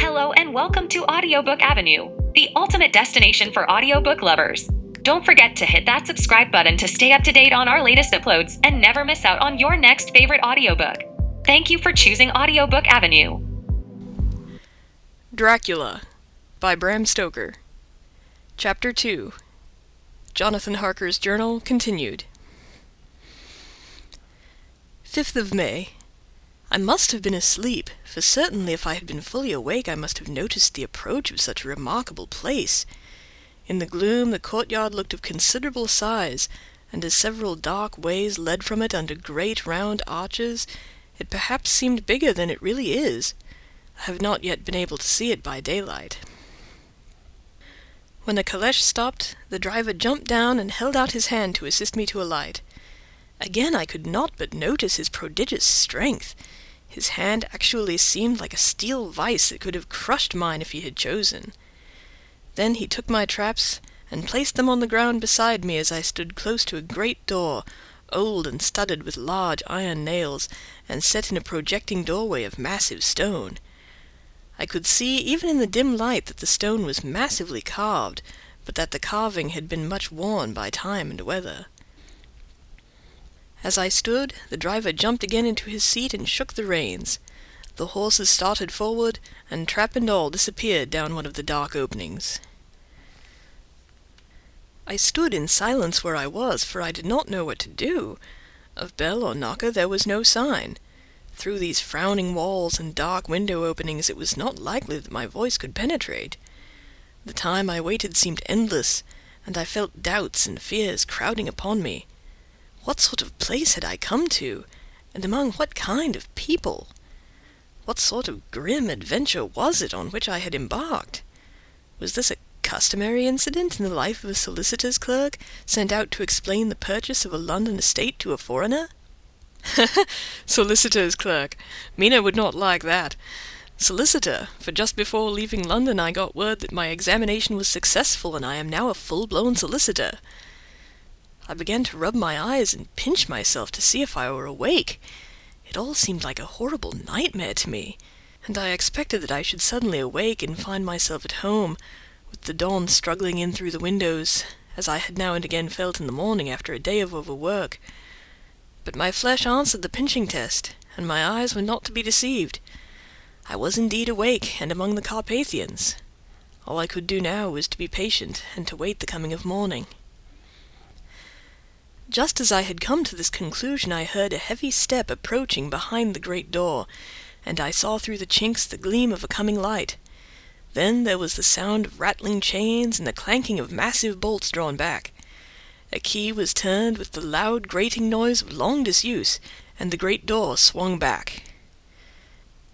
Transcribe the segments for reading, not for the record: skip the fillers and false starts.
Hello and welcome to Audiobook Avenue, the ultimate destination for audiobook lovers. Don't forget to hit that subscribe button to stay up to date on our latest uploads and never miss out on your next favorite audiobook. Thank you for choosing Audiobook Avenue. Dracula by Bram Stoker. Chapter 2. Jonathan Harker's Journal continued. 5th of May. I must have been asleep, for certainly if I had been fully awake I must have noticed the approach of such a remarkable place. In the gloom the courtyard looked of considerable size, and as several dark ways led from it under great round arches, it perhaps seemed bigger than it really is. I have not yet been able to see it by daylight. When the calèche stopped, the driver jumped down and held out his hand to assist me to alight. Again I could not but notice his prodigious strength. His hand actually seemed like a steel vice that could have crushed mine if he had chosen. Then he took my traps and placed them on the ground beside me as I stood close to a great door, old and studded with large iron nails, and set in a projecting doorway of massive stone. I could see even in the dim light that the stone was massively carved, but that the carving had been much worn by time and weather. As I stood, the driver jumped again into his seat and shook the reins. The horses started forward, and trap and all disappeared down one of the dark openings. I stood in silence where I was, for I did not know what to do. Of bell or knocker there was no sign. Through these frowning walls and dark window openings it was not likely that my voice could penetrate. The time I waited seemed endless, and I felt doubts and fears crowding upon me. What sort of place had I come to, and among what kind of people? What sort of grim adventure was it on which I had embarked? Was this a customary incident in the life of a solicitor's clerk sent out to explain the purchase of a London estate to a foreigner? Solicitor's clerk. Mina would not like that. Solicitor, for just before leaving London I got word that my examination was successful and I am now a full-blown solicitor. I began to rub my eyes and pinch myself to see if I were awake. It all seemed like a horrible nightmare to me, and I expected that I should suddenly awake and find myself at home, with the dawn struggling in through the windows, as I had now and again felt in the morning after a day of overwork. But my flesh answered the pinching test, and my eyes were not to be deceived. I was indeed awake and among the Carpathians. All I could do now was to be patient and to wait the coming of morning. Just as I had come to this conclusion I heard a heavy step approaching behind the great door, and I saw through the chinks the gleam of a coming light. Then there was the sound of rattling chains and the clanking of massive bolts drawn back. A key was turned with the loud grating noise of long disuse, and the great door swung back.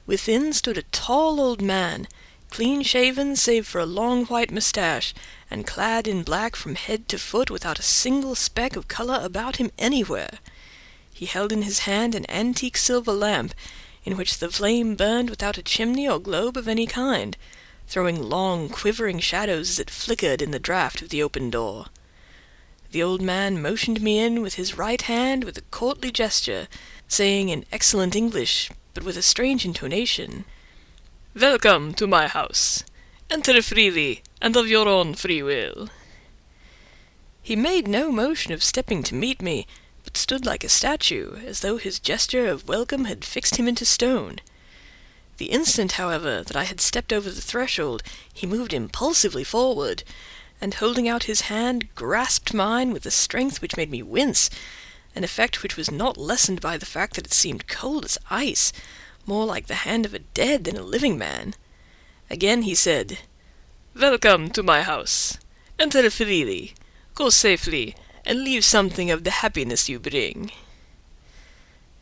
Within stood a tall old man, clean-shaven save for a long white moustache, and clad in black from head to foot without a single speck of color about him anywhere. He held in his hand an antique silver lamp, in which the flame burned without a chimney or globe of any kind, throwing long, quivering shadows as it flickered in the draught of the open door. The old man motioned me in with his right hand with a courtly gesture, saying in excellent English, but with a strange intonation, "Welcome to my house. Enter freely, and of your own free will." He made no motion of stepping to meet me, but stood like a statue, as though his gesture of welcome had fixed him into stone. The instant, however, that I had stepped over the threshold, he moved impulsively forward, and holding out his hand, grasped mine with a strength which made me wince, an effect which was not lessened by the fact that it seemed cold as ice, more like the hand of a dead than a living man. Again he said, "Welcome to my house. Enter freely, go safely, and leave something of the happiness you bring."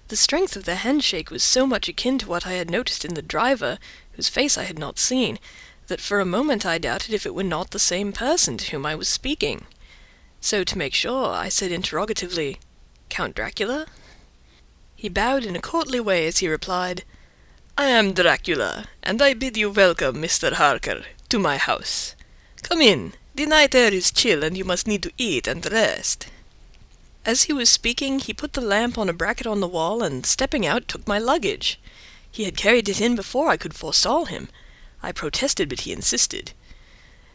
The strength of the handshake was so much akin to what I had noticed in the driver, whose face I had not seen, that for a moment I doubted if it were not the same person to whom I was speaking. So to make sure, I said interrogatively, "Count Dracula?" He bowed in a courtly way as he replied, "I am Dracula, and I bid you welcome, Mr. Harker, to my house. Come in. The night air is chill, and you must need to eat and rest." As he was speaking, he put the lamp on a bracket on the wall, and stepping out, took my luggage. He had carried it in before I could forestall him. I protested, but he insisted.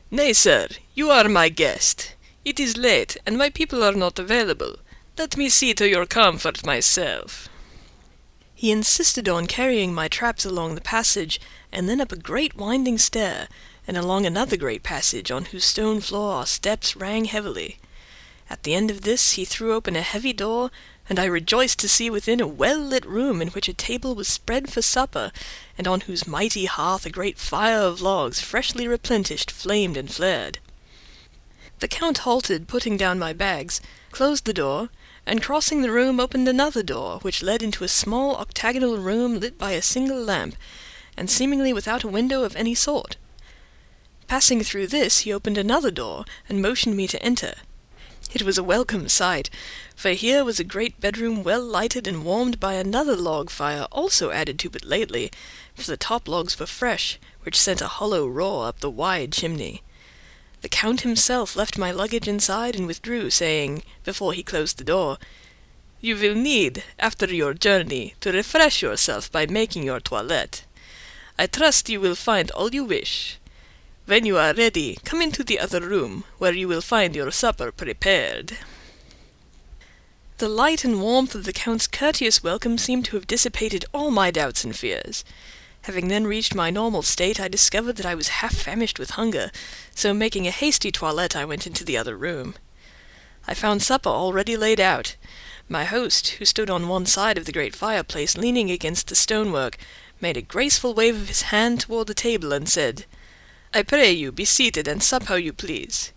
"Nay, sir, you are my guest. It is late, and my people are not available. Let me see to your comfort myself." He insisted on carrying my traps along the passage, and then up a great winding stair, and along another great passage on whose stone floor our steps rang heavily. At the end of this he threw open a heavy door, and I rejoiced to see within a well-lit room in which a table was spread for supper, and on whose mighty hearth a great fire of logs, freshly replenished, flamed and flared. The Count halted, putting down my bags, closed the door, and crossing the room opened another door, which led into a small octagonal room lit by a single lamp, and seemingly without a window of any sort. Passing through this, he opened another door, and motioned me to enter. It was a welcome sight, for here was a great bedroom well lighted and warmed by another log fire, also added to but lately, for the top logs were fresh, which sent a hollow roar up the wide chimney. The Count himself left my luggage inside and withdrew, saying, before he closed the door, "You will need, after your journey, to refresh yourself by making your toilette. I trust you will find all you wish. When you are ready, come into the other room, where you will find your supper prepared." The light and warmth of the Count's courteous welcome seemed to have dissipated all my doubts and fears. Having then reached my normal state, I discovered that I was half famished with hunger, so making a hasty toilette I went into the other room. I found supper already laid out. My host, who stood on one side of the great fireplace leaning against the stonework, made a graceful wave of his hand toward the table and said, "I pray you be seated and sup how you please.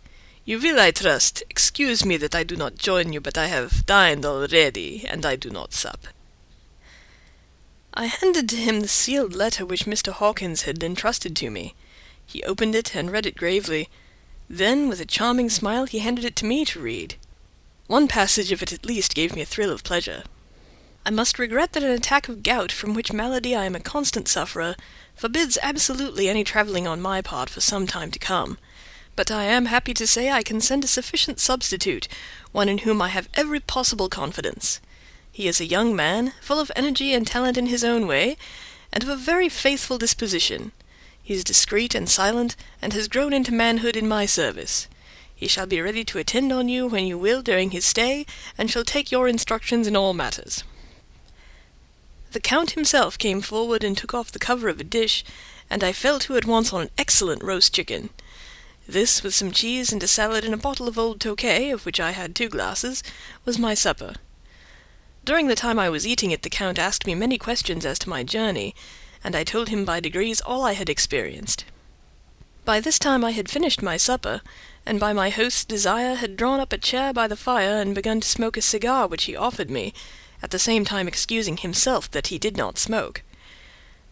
You will, I trust, excuse me that I do not join you, but I have dined already, and I do not sup." I handed to him the sealed letter which Mr. Hawkins had entrusted to me. He opened it and read it gravely. Then, with a charming smile, he handed it to me to read. One passage of it at least gave me a thrill of pleasure. "I must regret that an attack of gout, from which malady I am a constant sufferer, forbids absolutely any travelling on my part for some time to come. But I am happy to say I can send a sufficient substitute, one in whom I have every possible confidence. He is a young man, full of energy and talent in his own way, and of a very faithful disposition. He is discreet and silent, and has grown into manhood in my service. He shall be ready to attend on you when you will during his stay, and shall take your instructions in all matters." The Count himself came forward and took off the cover of a dish, and I fell to at once on an excellent roast chicken. This, with some cheese and a salad and a bottle of old Tokay, of which I had 2 glasses, was my supper. During the time I was eating it, the Count asked me many questions as to my journey, and I told him by degrees all I had experienced. By this time I had finished my supper, and by my host's desire had drawn up a chair by the fire and begun to smoke a cigar which he offered me, at the same time excusing himself that he did not smoke.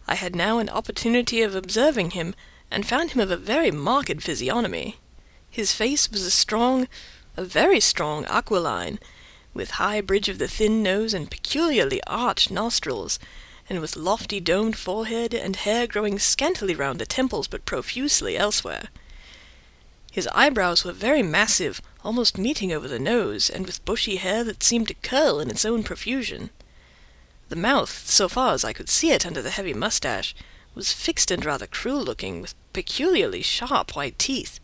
I had now an opportunity of observing him, and found him of a very marked physiognomy. His face was a very strong aquiline, with high bridge of the thin nose and peculiarly arched nostrils, and with lofty domed forehead and hair growing scantily round the temples but profusely elsewhere. His eyebrows were very massive, almost meeting over the nose, and with bushy hair that seemed to curl in its own profusion. The mouth, so far as I could see it under the heavy moustache, was fixed and rather cruel-looking, with peculiarly sharp white teeth.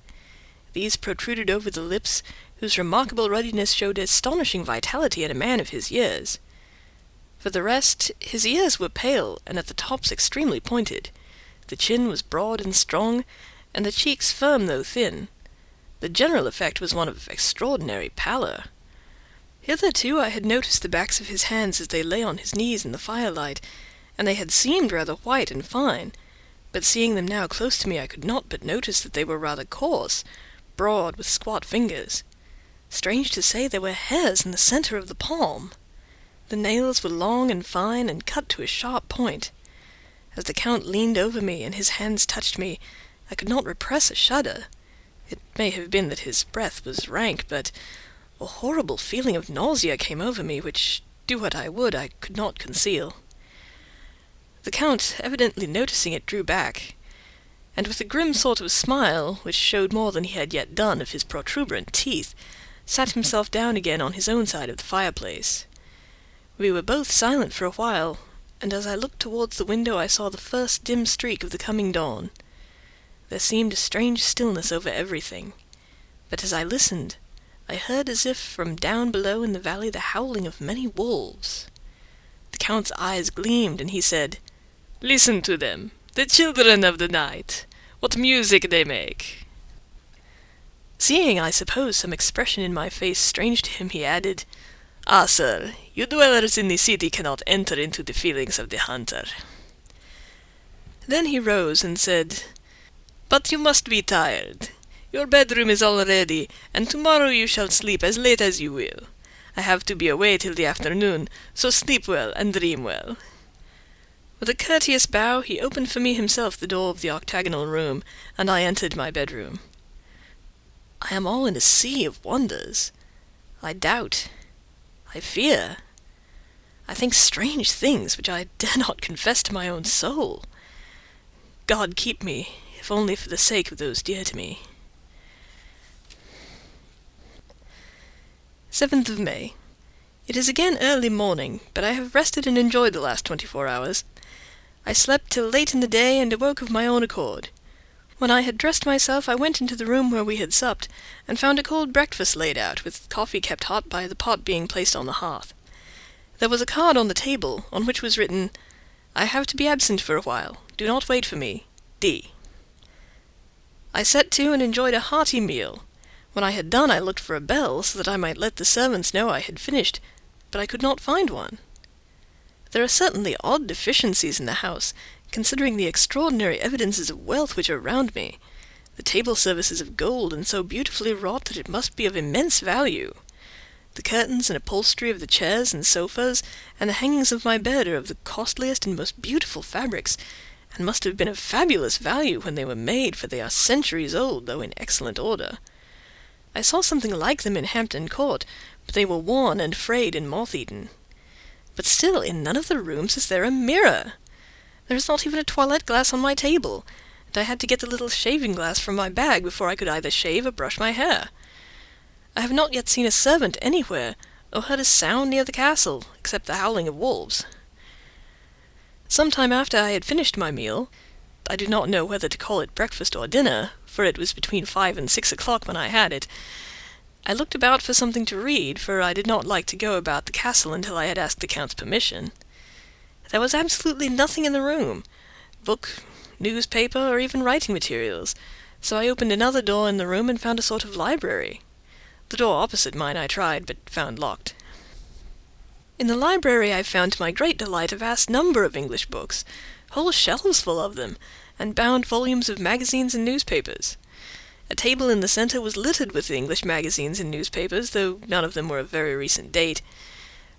These protruded over the lips, whose remarkable ruddiness showed astonishing vitality in a man of his years. For the rest, his ears were pale, and at the tops extremely pointed. The chin was broad and strong, and the cheeks firm though thin. The general effect was one of extraordinary pallor. Hitherto I had noticed the backs of his hands as they lay on his knees in the firelight, and they had seemed rather white and fine, but seeing them now close to me I could not but notice that they were rather coarse, broad, with squat fingers. Strange to say, there were hairs in the centre of the palm. The nails were long and fine, and cut to a sharp point. As the Count leaned over me and his hands touched me, I could not repress a shudder. It may have been that his breath was rank, but a horrible feeling of nausea came over me, which, do what I would, I could not conceal. The Count, evidently noticing it, drew back, and with a grim sort of smile, which showed more than he had yet done of his protuberant teeth, sat himself down again on his own side of the fireplace. We were both silent for a while, and as I looked towards the window I saw the first dim streak of the coming dawn. There seemed a strange stillness over everything. But as I listened, I heard as if from down below in the valley the howling of many wolves. The Count's eyes gleamed, and he said, "Listen to them, the children of the night. What music they make!" Seeing, I suppose, some expression in my face strange to him, he added, "Ah, sir, you dwellers in the city cannot enter into the feelings of the hunter." Then he rose and said, "But you must be tired. Your bedroom is all ready, and tomorrow you shall sleep as late as you will. I have to be away till the afternoon, so sleep well and dream well." With a courteous bow, he opened for me himself the door of the octagonal room, and I entered my bedroom. I am all in a sea of wonders. I doubt. I fear. I think strange things which I dare not confess to my own soul. God keep me, if only for the sake of those dear to me. 7th of May. It is again early morning, but I have rested and enjoyed the last 24 hours. I slept till late in the day and awoke of my own accord. When I had dressed myself, I went into the room where we had supped, and found a cold breakfast laid out, with coffee kept hot by the pot being placed on the hearth. There was a card on the table, on which was written, "I have to be absent for a while. Do not wait for me. D." I set to and enjoyed a hearty meal. When I had done, I looked for a bell, so that I might let the servants know I had finished, but I could not find one. There are certainly odd deficiencies in the house, considering the extraordinary evidences of wealth which are round me. The table service is of gold, and so beautifully wrought that it must be of immense value. The curtains and upholstery of the chairs and sofas, and the hangings of my bed are of the costliest and most beautiful fabrics, and must have been of fabulous value when they were made, for they are centuries old, though in excellent order. I saw something like them in Hampton Court, but they were worn and frayed and moth-eaten. But still, in none of the rooms is there a mirror. There is not even a toilette glass on my table, and I had to get the little shaving glass from my bag before I could either shave or brush my hair. I have not yet seen a servant anywhere, or heard a sound near the castle, except the howling of wolves. Some time after I had finished my meal, I do not know whether to call it breakfast or dinner, for it was between 5 and 6 o'clock when I had it. I looked about for something to read, for I did not like to go about the castle until I had asked the Count's permission. There was absolutely nothing in the room, book, newspaper, or even writing materials, so I opened another door in the room and found a sort of library. The door opposite mine I tried, but found locked. In the library I found to my great delight a vast number of English books, whole shelves full of them, and bound volumes of magazines and newspapers. A table in the centre was littered with English magazines and newspapers, though none of them were of very recent date.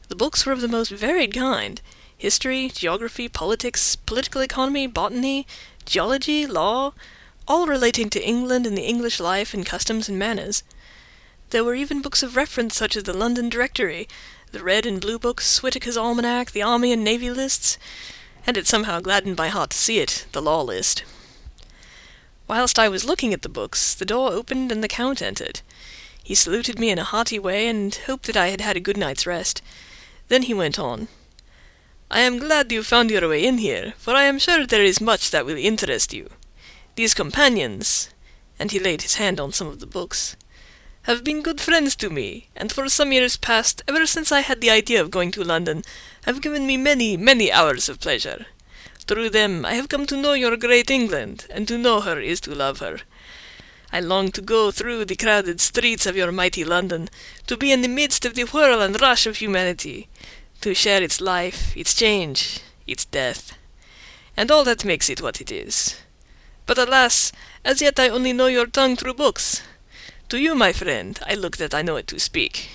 The books were of the most varied kind: history, geography, politics, political economy, botany, geology, law, all relating to England and the English life and customs and manners. There were even books of reference, such as the London Directory, the Red and Blue Books, Whitaker's Almanac, the Army and Navy Lists, and it somehow gladdened my heart to see it, the Law List. Whilst I was looking at the books, the door opened and the Count entered. He saluted me in a hearty way, and hoped that I had had a good night's rest. Then he went on. "I am glad you found your way in here, for I am sure there is much that will interest you. These companions," and he laid his hand on some of the books, "have been good friends to me, and for some years past, ever since I had the idea of going to London, have given me many, many hours of pleasure. Through them I have come to know your great England, and to know her is to love her. I long to go through the crowded streets of your mighty London, to be in the midst of the whirl and rush of humanity, to share its life, its change, its death, and all that makes it what it is. But alas, as yet I only know your tongue through books. To you, my friend, I look that I know it to speak."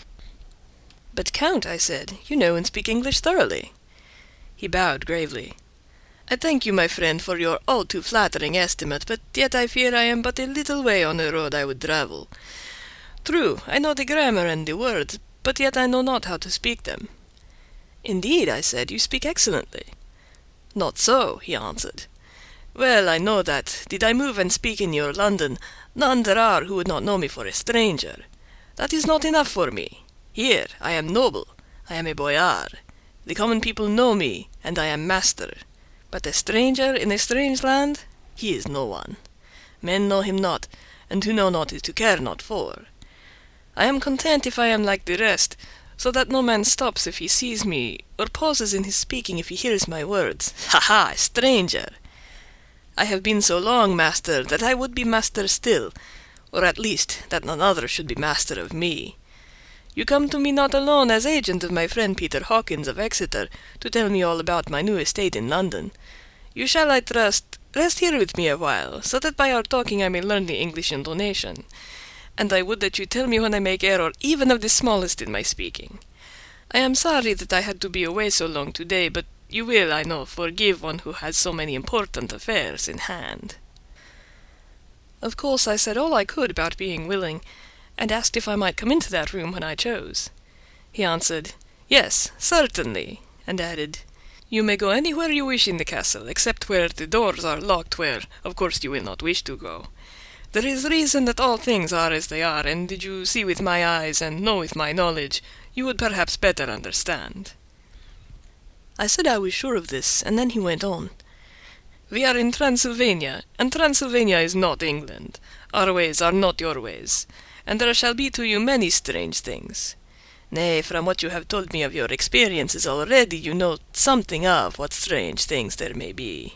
"But, Count," I said, "you know and speak English thoroughly." He bowed gravely. "I thank you, my friend, for your all too flattering estimate, but yet I fear I am but a little way on the road I would travel. True, I know the grammar and the words, but yet I know not how to speak them." "Indeed," I said, "you speak excellently." "Not so," he answered. "Well, I know that, did I move and speak in your London, none there are who would not know me for a stranger. That is not enough for me. Here I am noble, I am a boyar. The common people know me, and I am master. But a stranger in a strange land, he is no one. Men know him not, and to know not is to care not for. I am content if I am like the rest, so that no man stops if he sees me, or pauses in his speaking if he hears my words. Ha ha, stranger! I have been so long master that I would be master still, or at least that none other should be master of me. You come to me not alone as agent of my friend Peter Hawkins of Exeter to tell me all about my new estate in London. You shall, I trust, rest here with me a while, so that by our talking I may learn the English intonation. And I would that you tell me when I make error even of the smallest in my speaking. I am sorry that I had to be away so long today, but you will, I know, forgive one who has so many important affairs in hand. Of course I said all I could about being willing, and asked if I might come into that room when I chose. He answered, "Yes, certainly," and added, "You may go anywhere you wish in the castle, except where the doors are locked, where, of course, you will not wish to go. There is reason that all things are as they are, and did you see with my eyes and know with my knowledge, you would perhaps better understand." I said I was sure of this, and then he went on. "We are in Transylvania, and Transylvania is not England. Our ways are not your ways, and there shall be to you many strange things. Nay, from what you have told me of your experiences already, you know something of what strange things there may be."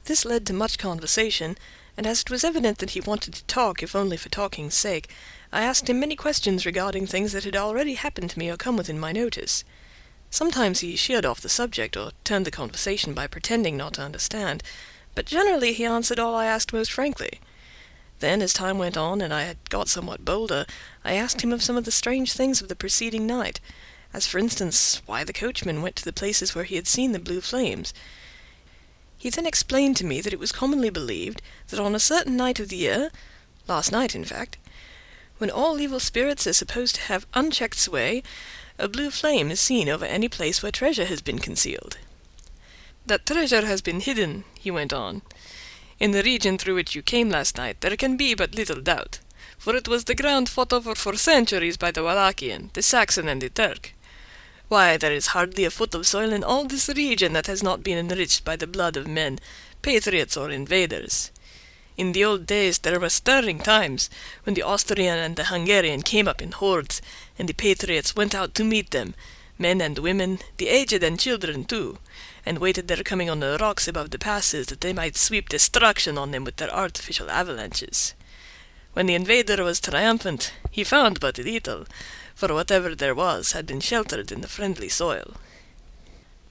This led to much conversation, and as it was evident that he wanted to talk, if only for talking's sake, I asked him many questions regarding things that had already happened to me or come within my notice. Sometimes he sheered off the subject, or turned the conversation by pretending not to understand, but generally he answered all I asked most frankly. Then, as time went on, and I had got somewhat bolder, I asked him of some of the strange things of the preceding night, as for instance, why the coachman went to the places where he had seen the blue flames. He then explained to me that it was commonly believed that on a certain night of the year, last night in fact, when all evil spirits are supposed to have unchecked sway, a blue flame is seen over any place where treasure has been concealed. "That treasure has been hidden," he went on. "In the region through which you came last night there can be but little doubt, for it was the ground fought over for centuries by the Wallachian, the Saxon, and the Turk. Why, there is hardly a foot of soil in all this region that has not been enriched by the blood of men, patriots or invaders. In the old days there were stirring times, when the Austrian and the Hungarian came up in hordes, and the patriots went out to meet them, men and women, the aged and children too, and waited their coming on the rocks above the passes that they might sweep destruction on them with their artificial avalanches. When the invader was triumphant, he found but little, for whatever there was had been sheltered in the friendly soil."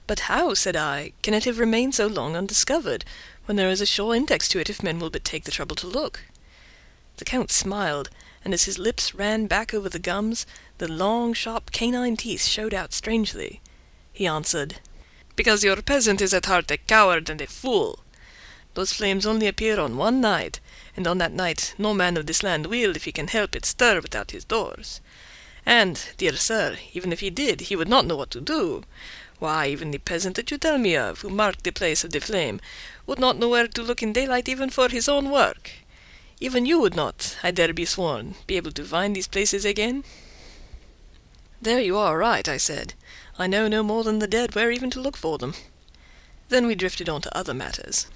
"But how," said I, "can it have remained so long undiscovered, when there is a sure index to it if men will but take the trouble to look?" The Count smiled, and as his lips ran back over the gums, the long, sharp canine teeth showed out strangely. He answered, "Because your peasant is at heart a coward and a fool. Those flames only appear on one night, and on that night no man of this land will, if he can help it, stir without his doors. And, dear sir, even if he did, he would not know what to do. Why, even the peasant that you tell me of, who marked the place of the flame, would not know where to look in daylight even for his own work. Even you would not, I dare be sworn, be able to find these places again." "There you are right," I said. "I know no more than the dead where even to look for them." Then we drifted on to other matters.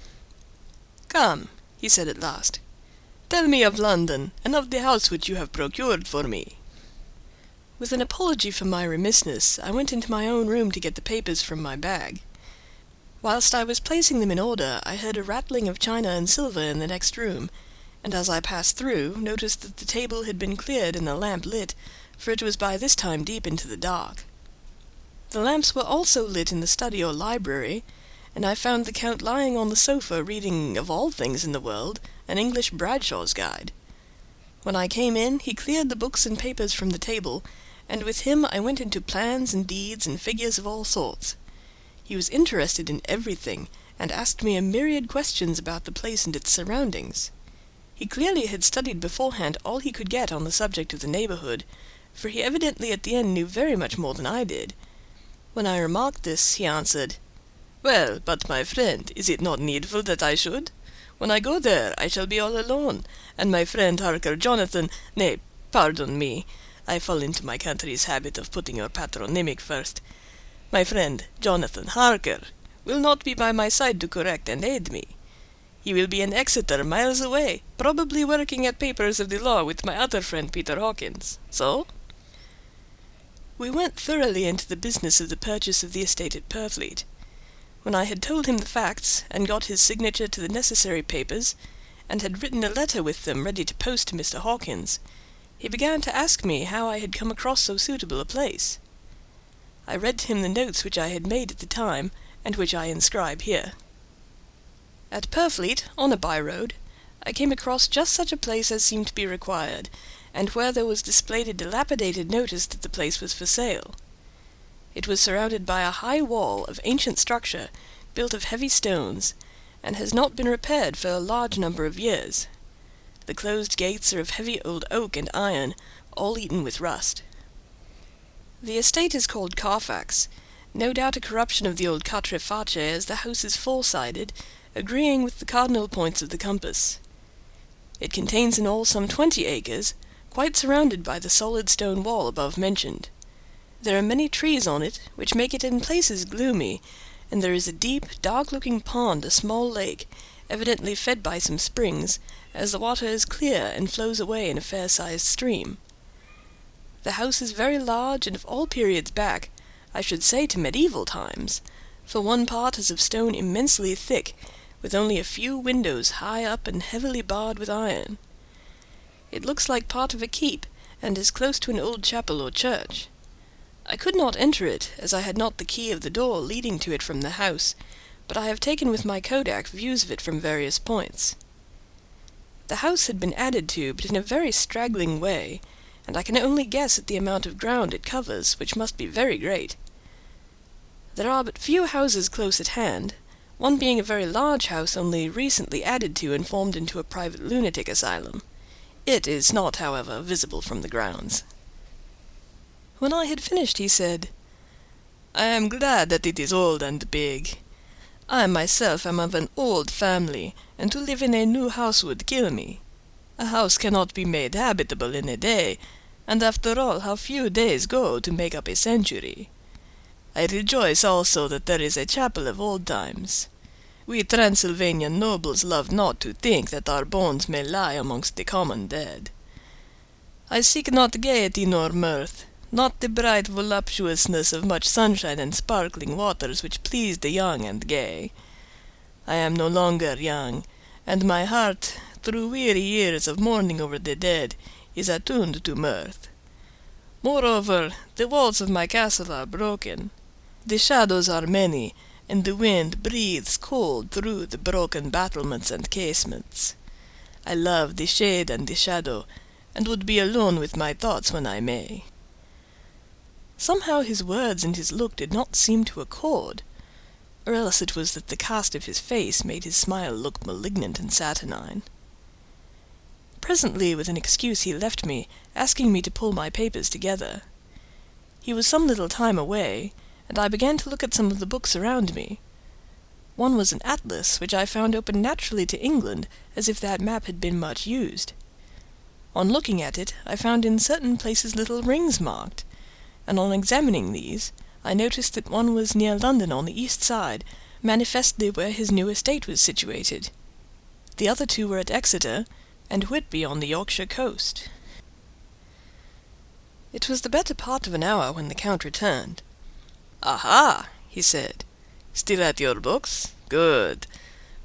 "Come," he said at last, "tell me of London, and of the house which you have procured for me." With an apology for my remissness, I went into my own room to get the papers from my bag. Whilst I was placing them in order, I heard a rattling of china and silver in the next room, and as I passed through, noticed that the table had been cleared and the lamp lit, for it was by this time deep into the dark. The lamps were also lit in the study or library, and I found the Count lying on the sofa reading, of all things in the world, an English Bradshaw's Guide. When I came in, he cleared the books and papers from the table, and with him I went into plans and deeds and figures of all sorts. He was interested in everything, and asked me a myriad questions about the place and its surroundings. He clearly had studied beforehand all he could get on the subject of the neighborhood, for he evidently at the end knew very much more than I did. When I remarked this, he answered, "Well, but my friend, is it not needful that I should? When I go there, I shall be all alone, and my friend Harker Jonathan, nay, pardon me, I fall into my country's habit of putting your patronymic first. My friend Jonathan Harker will not be by my side to correct and aid me. He will be in Exeter, miles away, probably working at papers of the law with my other friend Peter Hawkins. So?" We went thoroughly into the business of the purchase of the estate at Purfleet. When I had told him the facts, and got his signature to the necessary papers, and had written a letter with them ready to post to Mr. Hawkins, he began to ask me how I had come across so suitable a place. I read to him the notes which I had made at the time, and which I inscribe here. At Purfleet, on a by-road, I came across just such a place as seemed to be required, and where there was displayed a dilapidated notice that the place was for sale. It was surrounded by a high wall of ancient structure, built of heavy stones, and has not been repaired for a large number of years. The closed gates are of heavy old oak and iron, all eaten with rust. The estate is called Carfax, no doubt a corruption of the old Quatre Face, as the house is four-sided, agreeing with the cardinal points of the compass. It contains in all some 20 acres, quite surrounded by the solid stone wall above mentioned. There are many trees on it, which make it in places gloomy, and there is a deep, dark-looking pond, a small lake, evidently fed by some springs, as the water is clear and flows away in a fair-sized stream. The house is very large, and of all periods back, I should say to medieval times, for one part is of stone immensely thick, with only a few windows high up and heavily barred with iron. It looks like part of a keep, and is close to an old chapel or church. I could not enter it, as I had not the key of the door leading to it from the house, but I have taken with my kodak views of it from various points. The house had been added to, but in a very straggling way, and I can only guess at the amount of ground it covers, which must be very great. There are but few houses close at hand, one being a very large house only recently added to and formed into a private lunatic asylum. It is not, however, visible from the grounds. When I had finished, he said, "I am glad that it is old and big. I myself am of an old family, and to live in a new house would kill me. A house cannot be made habitable in a day, and after all, how few days go to make up a century. I rejoice also that there is a chapel of old times. We Transylvanian nobles love not to think that our bones may lie amongst the common dead. I seek not gaiety nor mirth, not the bright voluptuousness of much sunshine and sparkling waters which please the young and gay. I am no longer young, and my heart, through weary years of mourning over the dead, is attuned to mirth. Moreover, the walls of my castle are broken. The shadows are many, and the wind breathes cold through the broken battlements and casements. I love the shade and the shadow, and would be alone with my thoughts when I may." Somehow his words and his look did not seem to accord, or else it was that the cast of his face made his smile look malignant and saturnine. Presently, with an excuse, he left me, asking me to pull my papers together. He was some little time away, and I began to look at some of the books around me. One was an atlas, which I found open naturally to England, as if that map had been much used. On looking at it, I found in certain places little rings marked, and on examining these, I noticed that one was near London on the east side, manifestly where his new estate was situated. The other two were at Exeter, and Whitby on the Yorkshire coast. It was the better part of an hour when the Count returned. "Aha!" he said. "Still at your books? Good.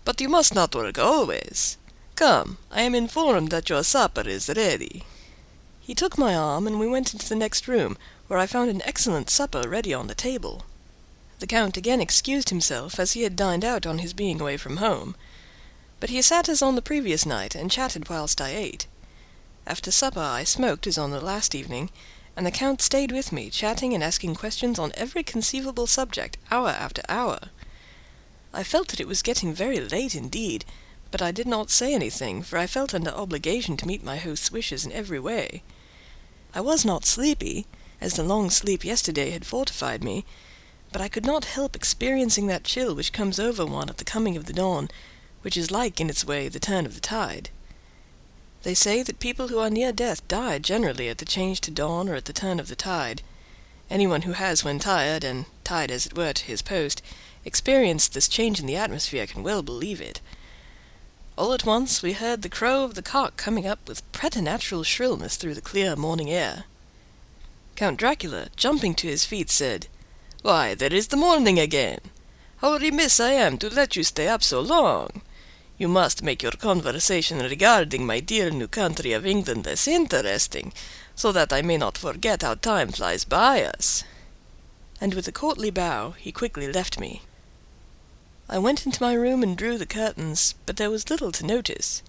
But you must not work always. Come, I am informed that your supper is ready." He took my arm, and we went into the next room, where I found an excellent supper ready on the table. The Count again excused himself, as he had dined out on his being away from home. But he sat as on the previous night, and chatted whilst I ate. After supper I smoked as on the last evening, and the Count stayed with me, chatting and asking questions on every conceivable subject, hour after hour. I felt that it was getting very late indeed, but I did not say anything, for I felt under obligation to meet my host's wishes in every way. I was not sleepy, as the long sleep yesterday had fortified me, but I could not help experiencing that chill which comes over one at the coming of the dawn, which is like, in its way, the turn of the tide. They say that people who are near death die generally at the change to dawn or at the turn of the tide. Anyone who has, when tired, and tied as it were to his post, experienced this change in the atmosphere can well believe it. All at once we heard the crow of the cock coming up with preternatural shrillness through the clear morning air. Count Dracula, jumping to his feet, said, "Why, there is the morning again! How remiss I am to let you stay up so long! You must make your conversation regarding my dear new country of England less interesting, so that I may not forget how time flies by us." And with a courtly bow, he quickly left me. I went into my room and drew the curtains, but there was little to notice.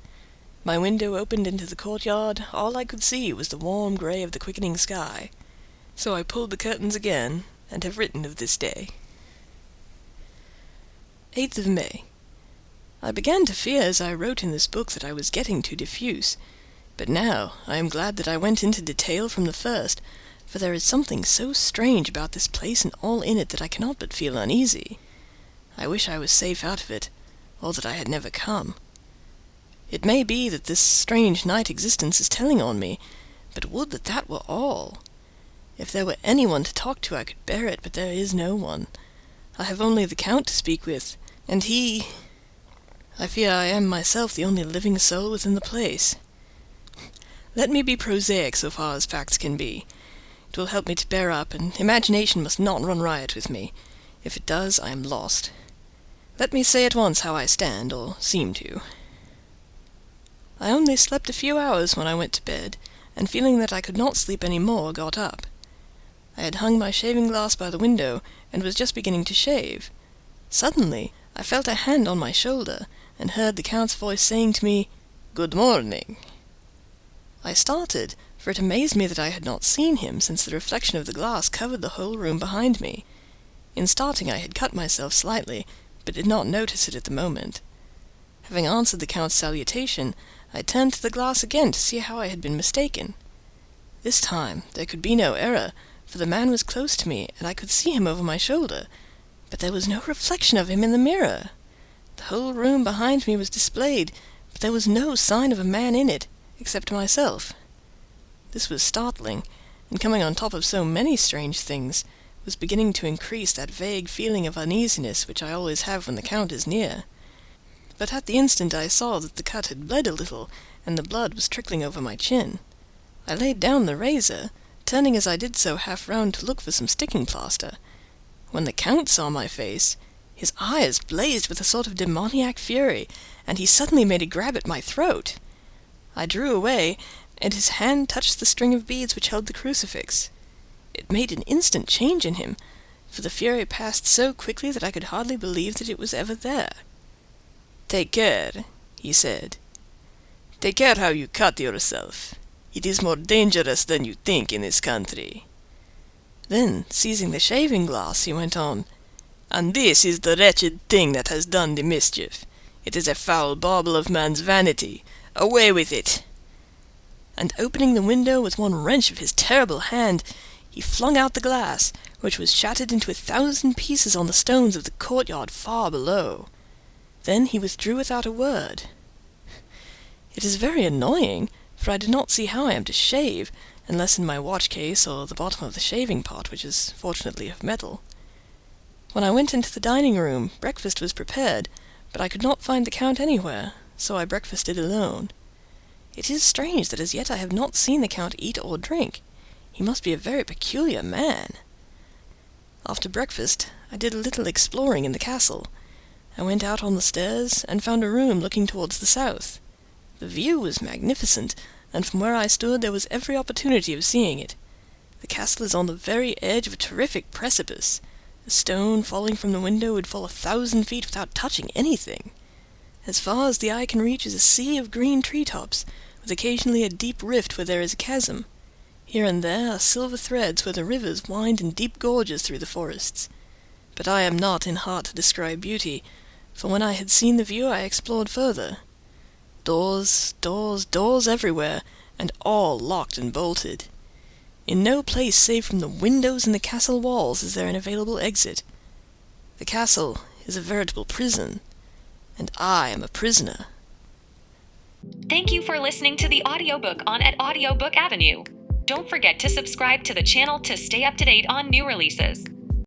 My window opened into the courtyard. All I could see was the warm grey of the quickening sky. So I pulled the curtains again, and have written of this day. 8th of May. I began to fear as I wrote in this book that I was getting too diffuse, but now I am glad that I went into detail from the first, for there is something so strange about this place and all in it that I cannot but feel uneasy. I wish I was safe out of it, or that I had never come. It may be that this strange night existence is telling on me, but would that that were all! If there were anyone to talk to I could bear it, but there is no one. I have only the Count to speak with, and he... I fear I am myself the only living soul within the place. Let me be prosaic so far as facts can be. It will help me to bear up, and imagination must not run riot with me. If it does, I am lost. Let me say at once how I stand, or seem to. I only slept a few hours when I went to bed, and feeling that I could not sleep any more, got up. I had hung my shaving glass by the window, and was just beginning to shave. Suddenly, I felt a hand on my shoulder, and heard the Count's voice saying to me, "Good morning." I started, for it amazed me that I had not seen him, since the reflection of the glass covered the whole room behind me. In starting I had cut myself slightly, but did not notice it at the moment. Having answered the Count's salutation, I turned to the glass again to see how I had been mistaken. This time there could be no error, for the man was close to me, and I could see him over my shoulder, but there was no reflection of him in the mirror. The whole room behind me was displayed, but there was no sign of a man in it, except myself. This was startling, and coming on top of so many strange things, was beginning to increase that vague feeling of uneasiness which I always have when the Count is near. But at the instant I saw that the cut had bled a little, and the blood was trickling over my chin. I laid down the razor, turning as I did so half round to look for some sticking plaster. When the Count saw my face, his eyes blazed with a sort of demoniac fury, and he suddenly made a grab at my throat. I drew away, and his hand touched the string of beads which held the crucifix. It made an instant change in him, for the fury passed so quickly that I could hardly believe that it was ever there. "Take care," he said. "Take care how you cut yourself. It is more dangerous than you think in this country." Then, seizing the shaving glass, he went on, "And this is the wretched thing that has done the mischief. It is a foul bauble of man's vanity. Away with it!" And opening the window with one wrench of his terrible hand, he flung out the glass, which was shattered into 1,000 pieces on the stones of the courtyard far below. Then he withdrew without a word. It is very annoying, for I do not see how I am to shave, unless in my watch case or the bottom of the shaving pot, which is fortunately of metal. When I went into the dining room, breakfast was prepared, but I could not find the Count anywhere, so I breakfasted alone. It is strange that as yet I have not seen the Count eat or drink. He must be a very peculiar man. After breakfast, I did a little exploring in the castle. I went out on the stairs and found a room looking towards the south. The view was magnificent, and from where I stood there was every opportunity of seeing it. The castle is on the very edge of a terrific precipice. A stone falling from the window would fall 1,000 feet without touching anything. As far as the eye can reach is a sea of green treetops, with occasionally a deep rift where there is a chasm. Here and there are silver threads where the rivers wind in deep gorges through the forests. But I am not in heart to describe beauty, for when I had seen the view I explored further. Doors, doors, doors everywhere, and all locked and bolted. In no place save from the windows in the castle walls is there an available exit. The castle is a veritable prison, and I am a prisoner. Thank you for listening to the audiobook on at Audiobook Avenue. Don't forget to subscribe to the channel to stay up to date on new releases.